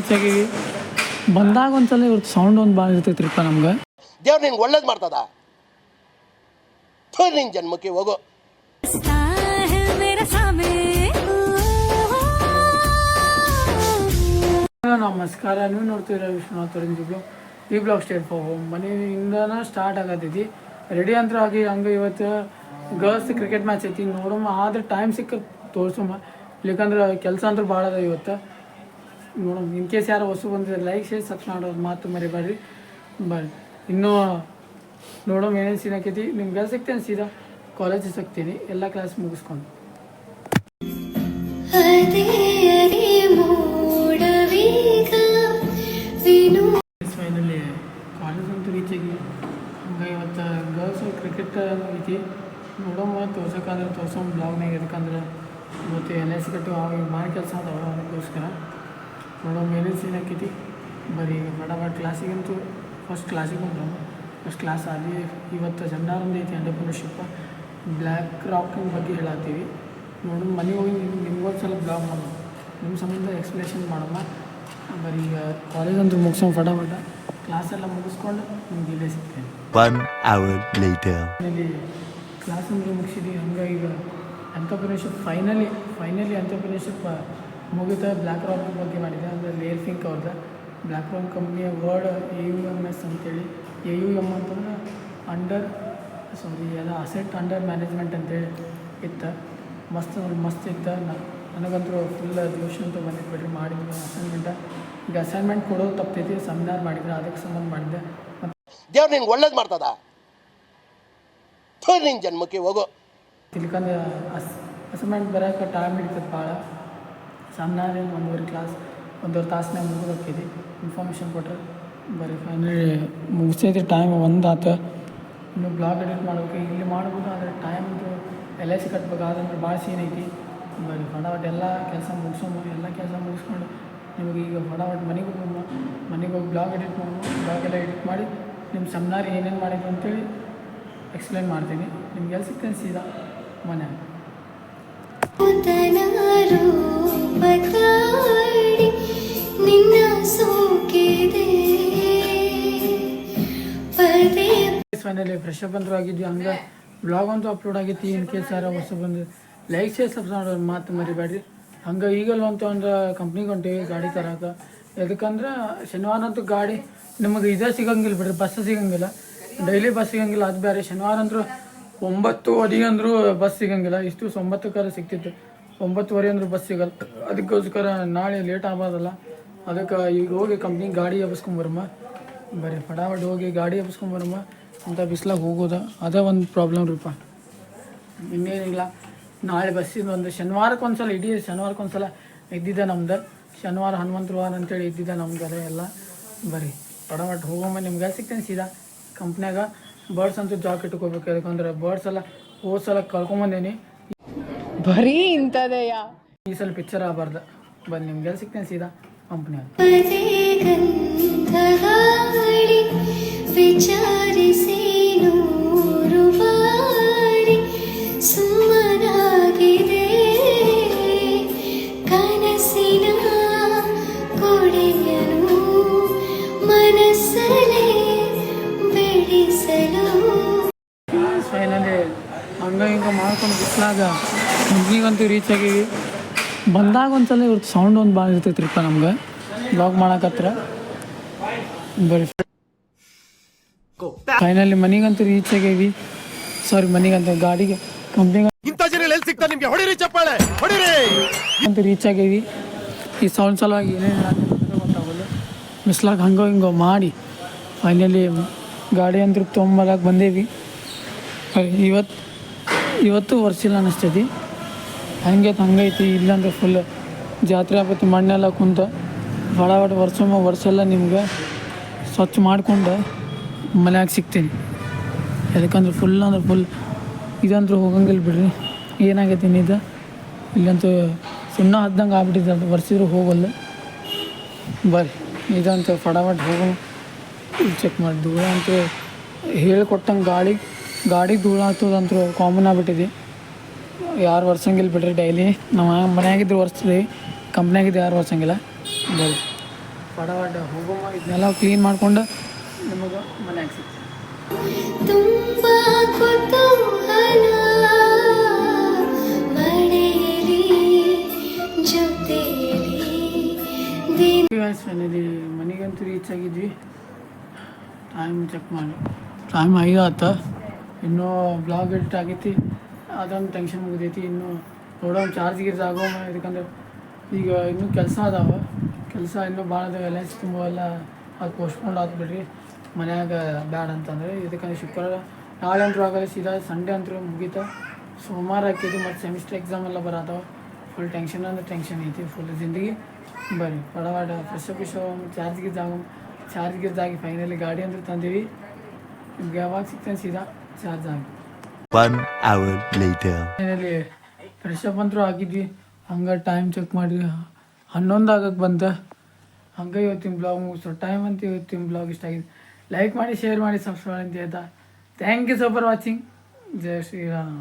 Reach ಆಗೀವಿ. ಬಂದಾಗ ಒಂದ್ಸಲ ಇವ್ರದ್ದು ಸೌಂಡ್ ಒಂದು ಭಾಳ ಇರ್ತೈತ್ರಿಪ್ಪ ನಮ್ಗೆ. ದೇವ್ರು ನಿನ್ಗೆ ಒಳ್ಳೇದು ಮಾಡ್ತದ, ನಿನ್ನ ಜನ್ಮಕ್ಕೆ ಹೋಗೋ. ನಮಸ್ಕಾರ, ನೀವು ನೋಡ್ತೀರ ವಿಶ್ವನಾಥ್ ಅವರಿಂದ ಈ ಬ್ಲಾಗ್ ಸ್ಟೇಟ್ ಫಾರ್ ಹೋಮ್. ಮನೆಯಿಂದನ ಸ್ಟಾರ್ಟ್ ಆಗತ್ತೈತಿ. ರೆಡಿ ಅಂತ ಆಗಿ ಹಂಗೆ ಇವತ್ತು ಗರ್ಲ್ಸ್ ಕ್ರಿಕೆಟ್ ಮ್ಯಾಚ್ ಐತಿ, ನೋಡಮ್ಮ. ಆದ್ರೆ ಟೈಮ್ ಸಿಕ್ಕ ತೋರ್ಸಮ್ಮ, ಇಲ್ಲಕಂದ್ರೆ ಕೆಲಸ ಅಂದ್ರೆ ಭಾಳ ಅದ ಇವತ್ತು. ನೋಡಮ್ಮ, ಇನ್ ಕೇಸ್ ಯಾರು ಹೊಸ ಬಂದಿದ್ರೆ ಲೈಕ್ ಶೇರ್ ಸಬ್ಸ್ಕ್ರೈಬ್ ಮಾಡೋದು ಮಾತು ಮರಿಬೇಡ್ರಿ. ಬರ್ರಿ ಇನ್ನೂ ನೋಡಮ್ಮ ಏನೇನು ಸೀನ್ ಆಕೈತಿ. ನಿಮ್ಗೆ ಸಿಗ್ತೇನೆ ಸೀದಾ ಕಾಲೇಜಿಗೆ ಸಿಗ್ತೀನಿ ಎಲ್ಲ ಕ್ಲಾಸ್ ಮುಗಿಸ್ಕೊಂಡು. ಫೈನಲಿ ಕಾಲೇಜ್ ಅಂತೂ ರೀಚ್ ಆಗಿ ಹಂಗೆ ಇವತ್ತು ಗರ್ಲ್ಸ್ ಕ್ರಿಕೆಟ್ ಐತಿ. ನೋಡಮ್ಮ ತೋರ್ಸೋಕ್ಕಾದ್ರೆ ತೋರ್ಸೋಮ್ ಬ್ಲಾಗ್ನಾಗ. ಎದಕ್ಕಂದ್ರೆ ಇವತ್ತು LIC ಕಟ್ಟು ಭಾಳ ಕೆಲಸ ಅದಾವ, ಅದಕ್ಕೋಸ್ಕರ ನೋಡಮ್ಮ ಏನೇನು ಸೀನ್ ಆಕೈತಿ. ಬರೀ ಬಡ ಕ್ಲಾಸಿಗಂತೂ ಫಸ್ಟ್ ಕ್ಲಾಸಿಗೆ ಬಂದ್ರು. ಫಸ್ಟ್ ಕ್ಲಾಸ್ ಆಗಿ ಇವತ್ತು ಜೆಂಡಾರೊಂದು ಐತಿ ಎಂಟರ್ಪ್ರಿನರ್ಶಿಪ್ ಬ್ಲ್ಯಾಕ್ ರಾಕಿಂಗ್ ಬಗ್ಗೆ ಹೇಳತ್ತೀವಿ. ನೋಡೋಣ ಮನೆಗೆ ಹೋಗಿ ನಿಮ್ಗೊಂದು ಸಲ ಬ್ಲಾಗ್ ಮಾಡೋಣ, ನಿಮ್ಮ ಸಂಬಂಧ ಎಕ್ಸ್ಪ್ಲೇಷನ್ ಮಾಡೋಣ. ಬರೀ ಈಗ ಕಾಲೇಜ್ ಅಂತೂ ಮುಗಿಸೋಣ ಫಟಾಫಟ. ಕ್ಲಾಸೆಲ್ಲ ಮುಗಿಸ್ಕೊಂಡು ನಿಮ್ಗೆ ಇಲ್ಲೇ ಸಿಗ್ತೇನೆ. 1 hour later. ಇಲ್ಲಿ ಕ್ಲಾಸ್ ಅಂದ್ರೆ ಮುಗಿಸಿದ್ವಿ. ಹಂಗೆ ಈಗ ಎಂಟರ್ಪ್ರಿನರ್ಶಿಪ್ ಫೈನಲಿ ಎಂಟರ್ಪ್ರಿನರ್ಶಿಪ್ ಮುಗಿತಾ. ಬ್ಲ್ಯಾಕ್ ರಾಕ್ ಬಗ್ಗೆ ಮಾಡಿದೆ, ಅಂದರೆ ಲೇರ್ ಫಿಂಕ್ ಅವ್ರದ್ದು. ಬ್ಲ್ಯಾಕ್ ರಾಕ್ ಕಂಪ್ನಿಯ ವರ್ಡ್ AUMS ಅಂತೇಳಿ. AUM ಅಂತಂದ್ರೆ ಎಲ್ಲ ಅಸೆಟ್ ಅಂಡರ್ ಮ್ಯಾನೇಜ್ಮೆಂಟ್ ಅಂತೇಳಿ ಇತ್ತು. ಮಸ್ತ್ ಇತ್ತು. ನನಗಂತೂ ಫುಲ್ ಜೋಶ್ ಅಂತೂ ಬಂದಿದ್ದು ಬಿಡ್ರಿ. ಮಾಡಿದ್ವಿ ಅಸೈನ್ಮೆಂಟ. ಈಗ ಅಸೈನ್ಮೆಂಟ್ ಕೊಡೋದು ತಪ್ಪೈತಿ, ಸೆಮಿನಾರ್ ಮಾಡಿದ್ರೆ ಅದಕ್ಕೆ ಸಂಬಂಧ ಮಾಡಿದ್ದೆ. ದೇವ್ರು ನಿನ್ಗೆ ಒಳ್ಳೇದು ಮಾಡ್ತದ, ನಿನ್ನ ಜನ್ಮಕ್ಕೆ ಹೋಗೋ. ತಿಳ್ಕೊಂಡು ಅಸೈನ್ಮೆಂಟ್ ಬರೋಕೆ ಟೈಮ್ ಹಿಡಿತದೆ ಭಾಳ. ಸೆಮಿನಾರ್ ಏನು 1.5 ತಾಸನ್ಯಾಗ ಮುಗಿದೋಕ್ಕೈತಿ. ಇನ್ಫಾರ್ಮೇಷನ್ ಕೊಟ್ಟರೆ ಬರೀ ಫೈನಲಿ ಮುಗಿಸೈತಿ. ಟೈಮ್ 1 ಆತು. ಇನ್ನು ಬ್ಲಾಗ್ ಎಡಿಟ್ ಮಾಡ್ಬೇಕು, ಇಲ್ಲಿ ಮಾಡ್ಬೋದು. ಆದರೆ ಟೈಮ್ದು LIC ಕಟ್ಬೇಕು, ಅದಂದ್ರೆ ಭಾಳ ಸೀನ್ ಐತಿ. ಬರೀ ಫಟಾಫಟ್ ಎಲ್ಲ ಕೆಲಸ ಮುಗಿಸ್ಕೊಂಡು ನಿಮಗೆ ಈಗ ಫಟಾಫಟ್ ಮನೆಗೆ ಹೋಗಿ ಬ್ಲಾಗ್ ಎಡಿಟ್ ಮಾಡೋದು. ಬ್ಲಾಗ್ ಎಲ್ಲ ಎಡಿಟ್ ಮಾಡಿ ನಿಮ್ಮ ಸೆಮಿನಾರ್ ಏನೇನು ಮಾಡಿದ್ರು ಅಂತೇಳಿ ಎಕ್ಸ್ಪ್ಲೈನ್ ಮಾಡ್ತೀನಿ. ನಿಮ್ಗೆ ಸಿಗ್ತೇನೆ ಸೀದಾ ಮನೆ. ಫೈನಲಿ ಫ್ರೆಶ್ ಅಪ್ ಅಂತೂ ಆಗಿದ್ವಿ. ಹಂಗೆ ಬ್ಲಾಗ್ ಅಂತೂ ಅಪ್ಲೋಡ್ ಆಗೈತಿ. ಇನ್ ಕೇಸ್ ಯಾರೋ ಹೊಸ ಬಂದು ಲೈಕ್ ಶೇರ್ ಸಬ್ಸ್ಕ್ರೈಬ್ ಮಾಡೋದು ಮಾತು ಮರಿಬೇಡ್ರಿ. ಹಂಗೆ ಈಗಲ್ಲ ಅಂತ ಒಂದು ಕಂಪ್ನಿಗೆ ಹೊಂಟೀವಿ ಗಾಡಿ ತರಕ್ಕೆ. ಎದಕ್ಕಂದ್ರೆ ಶನಿವಾರ ಅಂತೂ ಗಾಡಿ ನಿಮಗೆ ಇದೇ ಸಿಗಂಗಿಲ್ಲ ಬಿಡ್ರಿ, ಬಸ್ ಸಿಗಂಗಿಲ್ಲ. ಡೈಲಿ ಬಸ್ ಸಿಗಂಗಿಲ್ಲ, ಅದು ಬೇರೆ. ಶನಿವಾರ ಅಂದರೂ 9:10 ಅಂದರೂ ಬಸ್ ಸಿಗಂಗಿಲ್ಲ. ಇಷ್ಟು 9 ಸಿಗ್ತಿತ್ತು, 9:15 ಅಂದರೂ ಬಸ್ ಸಿಗಲ್ಲ. ಅದಕ್ಕೋಸ್ಕರ ನಾಳೆ ಲೇಟ್ ಆಗ್ಬೋದಲ್ಲ, ಅದಕ್ಕೆ ಈಗ ಹೋಗಿ ಕಂಪ್ನಿಗೆ ಗಾಡಿ ಎಬ್ಬಿಸ್ಕೊಂಬರಮ್ಮ. ಬರೀ ಫಟಾಫಟ್ ಹೋಗಿ ಗಾಡಿ ಎಬ್ಬಿಸ್ಕೊಂಬರಮ್ಮ. ಅಂತ ಬಿಸ್ಲಾಗ ಹೋಗೋದು ಅದೇ ಒಂದು ಪ್ರಾಬ್ಲಮ್ ರೀಪ್ಪ, ಇನ್ನೇನಿಲ್ಲ. ನಾಳೆ ಬಸ್ಸಿಂದ ಒಂದು ಶನಿವಾರಕ್ಕೊಂದ್ಸಲ, ಇಡೀ ಶನಿವಾರಕ್ಕೊಂದ್ಸಲ ಇದ್ದಿದ್ದೆ ನಮ್ದು. ಶನಿವಾರ ಹನುಮಂತ ವಾರ ಅಂತೇಳಿ ಇದ್ದಿದ್ದೆ ನಮ್ಗೆ ಎಲ್ಲ. ಬರೀ ಫಟಾಫಟ್ ಹೋಗೋಮ್ಮ. ನಿಮ್ಗೆ ಸಿಗ್ತೇನೆ ಸೀದಾ ಕಂಪ್ನ್ಯಾಗ. ಬರ್ಡ್ಸ್ ಅಂತೂ ಜಾಕ್ ಇಟ್ಕೋಬೇಕು, ಯಾಕಂದ್ರೆ ಬರ್ಡ್ಸ್ ಎಲ್ಲ ಹೋದ ಸಲ ಕಳ್ಕೊಂಬಂದೇನಿ. ಬರೀ ಇಂಥದೆಯಾ, ಈ ಸಲ ಪಿಕ್ಚರ್ ಆಗಬಾರ್ದು. ಬನ್ನಿ ನಿಮ್ಗೆ ಸಿಗ್ತೇನೆ ಸೀದಾ ಕಂಪ್ನ್ಯಾಗ. ವಿಚಾರಿಸಿ ನೂರು ಬಾರಿ ಸುಮ್ಮನಾಗಿದೆ ಕನಸಿನ ಕೊಡೆಯನು ಮನಸ್ಸಲ್ಲಿ ಬೆಳೆಸಲು. ಫೈನಲಿ ಹಂಗೆ ಮಾಡ್ಕೊಂಡು ಬಿಸ್ಲಾಗ ಕಂಪ್ನಿಗಂತೂ ರೀಚ್ ಆಗೀವಿ. ಬಂದಾಗ ಒಂದ್ಸಲ ಇವ್ರದ್ದು ಸೌಂಡ್ ಒಂದು ಭಾಳ ಇರ್ತೈತ್ರಿಪ್ಪ ನಮ್ಗೆ ಬ್ಲಾಗ್ ಮಾಡಕತ್ರ. ಬರೀ ಫೈನಲಿ ಮನೆಗಂತೂ ರೀಚ್ ಆಗೇವಿ. ಮನೆಗಂತ ಗಾಡಿಗೆ ಕಂಪ್ನಿಗೆ ಅಂತೂ ರೀಚ್ ಆಗೇವಿ. ಈ ಸೌಂಡ್ ಸಲುವಾಗಿ ಏನೇನು ಗೊತ್ತಾಗಲ್ಲ. ಬಿಸ್ಲಾಗ ಹಿಂಗೋ ಮಾಡಿ ಫೈನಲಿ ಗಾಡಿ ಅಂತೂ ತೊಗೊಂಬರಕ್ಕೆ ಬಂದೇವಿ. ಇವತ್ತು ವರ್ಷಿಲ್ಲ ಅನ್ನಿಸ್ತೈತಿ. ಹಂಗೈತಿ. ಇಲ್ಲಾಂದ್ರೆ ಫುಲ್ ಜಾತ್ರೆ ಆಗ್ಬೇಕು. ಮಣ್ಣೆಲ್ಲ ಕುಂತ ಫಟಾಫಟ್ ವರ್ಷೆಲ್ಲ ನಿಮ್ಗೆ ಸ್ವಚ್ಛ ಮಾಡ್ಕೊಂಡು ಮನ್ಯಾಗ ಸಿಗ್ತೀನಿ. ಯಾಕಂದ್ರೆ ಫುಲ್ ಇದಂತೂ ಹೋಗಂಗಿಲ್ಲ ಬಿಡ್ರಿ. ಏನಾಗೈತಿ ಇದು ಇಲ್ಲಂತೂ ಸುಣ್ಣ ಹದ್ದಂಗೆ ಆಗ್ಬಿಟ್ಟಿದೆ. ಅದು ವರ್ಷಿದ್ರು ಹೋಗಲ್ಲ. ಬರ್ರಿ ಇದಂತೂ ಫಟಾಫಟ್ ಹೋಗೋಣ. ಚೆಕ್ ಮಾಡಿ ಧೂಳ ಅಂತೂ ಹೇಳ್ಕೊಟ್ಟಂಗೆ ಗಾಡಿಗೆ ಧೂಳ ಆಗ್ತದಂತೂ ಕಾಮನ್ ಆಗ್ಬಿಟ್ಟಿದೆ. ಯಾರು ಒರ್ಸಂಗಿಲ್ಲ ಬಿಡ್ರಿ. ಡೈಲಿ ನಾವು ಮನೆಯಾಗಿದ್ದು ಒರೆಸ್ತೀವಿ, ಕಂಪ್ನಿಯಾಗಿದ್ದು ಯಾರು ಒರ್ಸಂಗಿಲ್ಲ. ಬರ್ರಿ ಪಡವಾಡ ಹೋಗೋ ಇದನ್ನೆಲ್ಲ ಕ್ಲೀನ್ ಮಾಡ್ಕೊಂಡು ನಿಮಗೆ ಮನ್ಯಾಗ ಸಿಗ್ತದೆ. ತುಂಬ ಕುತೂಹಲ ಮಳೆಯಲ್ಲಿ ಜೊತೆಯಲ್ಲಿ ಫೈನಲಿ ಮನೆಗಂತೂ ರೀಚ್ ಆಗಿದ್ವಿ. ಟೈಮ್ ಚೆಕ್ ಮಾಡಿ ಟೈಮ್ 5 ಆಯ್ತು. ಇನ್ನೂ ಬ್ಲಾಗ್ ಎಡಿಟ್ ಆಗೈತಿ, ಅದೊಂದು ಟೆನ್ಷನ್ ಮುಗಿದೈತಿ. ಇನ್ನೂ ನೋಡೋ ಚಾರ್ಜ್ ಗಿರ್ಜ್ ಆಗೋ ಇದಕ್ಕಂದ್ರೆ ಈಗ ಇನ್ನೂ ಕೆಲಸ ಅದಾವೆ, ಕೆಲಸ ಇನ್ನೂ ಭಾಳ ಅದಾವೆ. ಎಲ್ಲ ತುಂಬೆಲ್ಲ ಅದು ಪೋಸ್ಟ್ಪೋಂಡ್ ಆತು ಬಿಡ್ರಿ, ಮನ್ಯಾಗ ಬ್ಯಾಡ ಅಂತಂದರೆ. ಇದಕ್ಕಂದ್ರೆ ಶುಕ್ರವಾರ ನಾಳೆ ಅಂತೂ ಆಗಲ್ಲ, ಸೀದಾ ಸಂಡೇ ಅಂತೂ ಮುಗೀತ. ಸೋಮವಾರ ಹಾಕಿದ್ವಿ ಮತ್ತು ಸೆಮಿಸ್ಟರ್ ಎಕ್ಸಾಮ್ ಎಲ್ಲ ಬರತ್ತವ. ಫುಲ್ ಟೆನ್ಷನ್ ಅಂದ್ರೆ ಟೆನ್ಷನ್ ಐತಿ ಫುಲ್ ಜಿಂದಗಿ. ಬರ್ರಿ ಪಡವಾಡ ಫ್ರೆಶ್ ಚಾರ್ಜ್ ಗಿರ್ಜ್ ಆಗಿ ಫೈನಲಿ ಗಾಡಿ ಅಂದ್ರೆ ತಂದೀವಿ. ನಿಮ್ಗೆ ಯಾವಾಗ ಸಿಗ್ತಾನೆ ಸೀದಾ ಚಾರ್ಜ್ ಆಗಿ 1 hour later. Finally fresh up ಅಂತೂ ಆಗಿದ್ವಿ. ಹಂಗೆ ಟೈಮ್ ಚೆಕ್ ಮಾಡಿ 11 ಆಗಕ್ಕೆ ಬಂತ. ಹಂಗೆ ಇವತ್ತಿನ ಬ್ಲಾಗ್ ಮುಗಿಸೋ ಟೈಮ್ ಅಂತ. ಇವತ್ತಿನ ಬ್ಲಾಗ್ ಇಷ್ಟ ಆಗಿದೆ, ಲೈಕ್ ಮಾಡಿ, ಶೇರ್ ಮಾಡಿ, ಸಬ್ಸ್ಕ್ರೈಬ್ ಅಂತ ಹೇಳ್ತಾ thank you so for watching. ಜೈ ಶ್ರೀರಾಮ್.